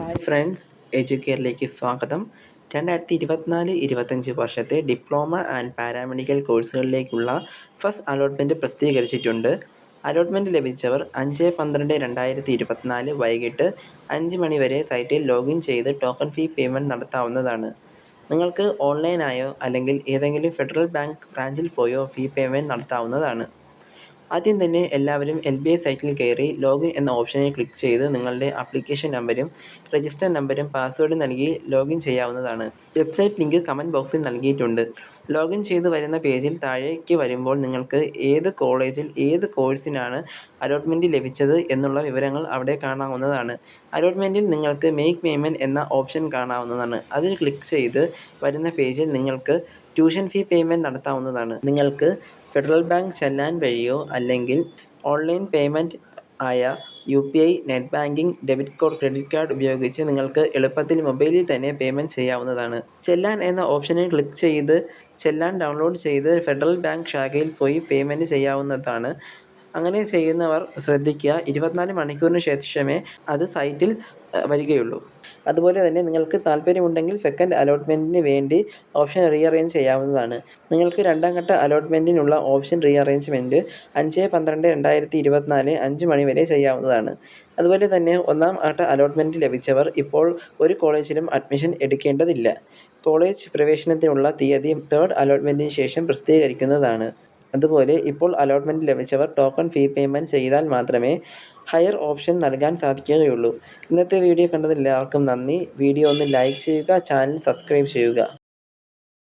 Hi friends, എജ്യൂക്കെയറിലേക്ക് സ്വാഗതം. 2024-25 വർഷത്തെ diploma and paramedical കോഴ്സുകളിലേക്കുള്ള ഫസ്റ്റ് അലോട്ട്മെൻറ്റ് പ്രസിദ്ധീകരിച്ചിട്ടുണ്ട്. അലോട്ട്മെൻറ്റ് ലഭിച്ചവർ 5/12/2024 വൈകിട്ട് 5 മണി വരെ സൈറ്റിൽ ലോഗിൻ ചെയ്ത് ടോക്കൺ ഫീ പേയ്മെൻറ്റ് നടത്താവുന്നതാണ്. നിങ്ങൾക്ക് ഓൺലൈനായോ അല്ലെങ്കിൽ ഏതെങ്കിലും ഫെഡറൽ ബാങ്ക് ബ്രാഞ്ചിൽ പോയോ ഫീ പേയ്മെൻറ്റ് നടത്താവുന്നതാണ്. ആദ്യം തന്നെ എല്ലാവരും LBI സൈറ്റിൽ കയറി ലോഗിൻ എന്ന ഓപ്ഷനിൽ ക്ലിക്ക് ചെയ്ത് നിങ്ങളുടെ ആപ്ലിക്കേഷൻ നമ്പരും രജിസ്റ്റർ നമ്പരും പാസ്വേഡും നൽകി ലോഗിൻ ചെയ്യാവുന്നതാണ്. വെബ്സൈറ്റ് ലിങ്ക് കമൻറ്റ് ബോക്സിൽ നൽകിയിട്ടുണ്ട്. ലോഗിൻ ചെയ്ത് വരുന്ന പേജിൽ താഴേക്ക് വരുമ്പോൾ നിങ്ങൾക്ക് ഏത് കോളേജിൽ ഏത് കോഴ്സിനാണ് അലോട്ട്മെൻറ്റ് ലഭിച്ചത് എന്നുള്ള വിവരങ്ങൾ അവിടെ കാണാവുന്നതാണ്. അലോട്ട്മെൻറ്റിൽ നിങ്ങൾക്ക് മേക്ക് പേയ്മെൻറ്റ് എന്ന ഓപ്ഷൻ കാണാവുന്നതാണ്. അതിൽ ക്ലിക്ക് ചെയ്ത് വരുന്ന പേജിൽ നിങ്ങൾക്ക് ട്യൂഷൻ ഫീ പേയ്മെൻറ്റ് നടത്താവുന്നതാണ്. നിങ്ങൾക്ക് ഫെഡറൽ ബാങ്ക് ചെല്ലാൻ വഴിയോ അല്ലെങ്കിൽ ഓൺലൈൻ പേയ്മെൻറ്റ് ആയ UPI, net banking, debit card, credit card ഉപയോഗിച്ച് നിങ്ങൾക്ക് എളുപ്പത്തിൽ മൊബൈലിൽ തന്നെ പേയ്മെൻറ്റ് ചെയ്യാവുന്നതാണ്. ചെല്ലാൻ എന്ന ഓപ്ഷനിൽ ക്ലിക്ക് ചെയ്ത് ചെല്ലാൻ ഡൗൺലോഡ് ചെയ്ത് ഫെഡറൽ ബാങ്ക് ശാഖയിൽ പോയി പേയ്മെൻറ്റ് ചെയ്യാവുന്നതാണ്. അങ്ങനെ ചെയ്യുന്നവർ ശ്രദ്ധിക്കുക, 24 മണിക്കൂറിന് ശേഷമേ അത് സൈറ്റിൽ വരികയുള്ളൂ. അതുപോലെ തന്നെ നിങ്ങൾക്ക് താല്പര്യമുണ്ടെങ്കിൽ സെക്കൻഡ് അലോട്ട്മെൻറ്റിന് വേണ്ടി ഓപ്ഷൻ റീഅറേഞ്ച് ചെയ്യാവുന്നതാണ്. നിങ്ങൾക്ക് രണ്ടാം ഘട്ട അലോട്ട്മെൻറ്റിനുള്ള ഓപ്ഷൻ റീഅറേഞ്ച്മെൻറ്റ് 5/12/2024 5 മണി വരെ ചെയ്യാവുന്നതാണ്. അതുപോലെ തന്നെ ഒന്നാം ഘട്ട അലോട്ട്മെൻറ്റ് ലഭിച്ചവർ ഇപ്പോൾ ഒരു കോളേജിലും അഡ്മിഷൻ എടുക്കേണ്ടതില്ല. കോളേജ് പ്രവേശനത്തിനുള്ള തീയതി തേർഡ് അലോട്ട്മെൻറ്റിന് ശേഷം പ്രസിദ്ധീകരിക്കുന്നതാണ്. അതുപോലെ ഇപ്പോൾ അലോട്ട്മെൻറ്റ് ലഭിച്ചവർ ടോക്കൺ ഫീ പേയ്മെൻറ്റ് ചെയ്താൽ മാത്രമേ ഹയർ ഓപ്ഷൻ നൽകാൻ സാധിക്കുകയുള്ളൂ. ഇന്നത്തെ വീഡിയോ കണ്ടതിന് എല്ലാവർക്കും നന്ദി. വീഡിയോ ഒന്ന് ലൈക്ക് ചെയ്യുക, ചാനൽ സബ്സ്ക്രൈബ് ചെയ്യുക.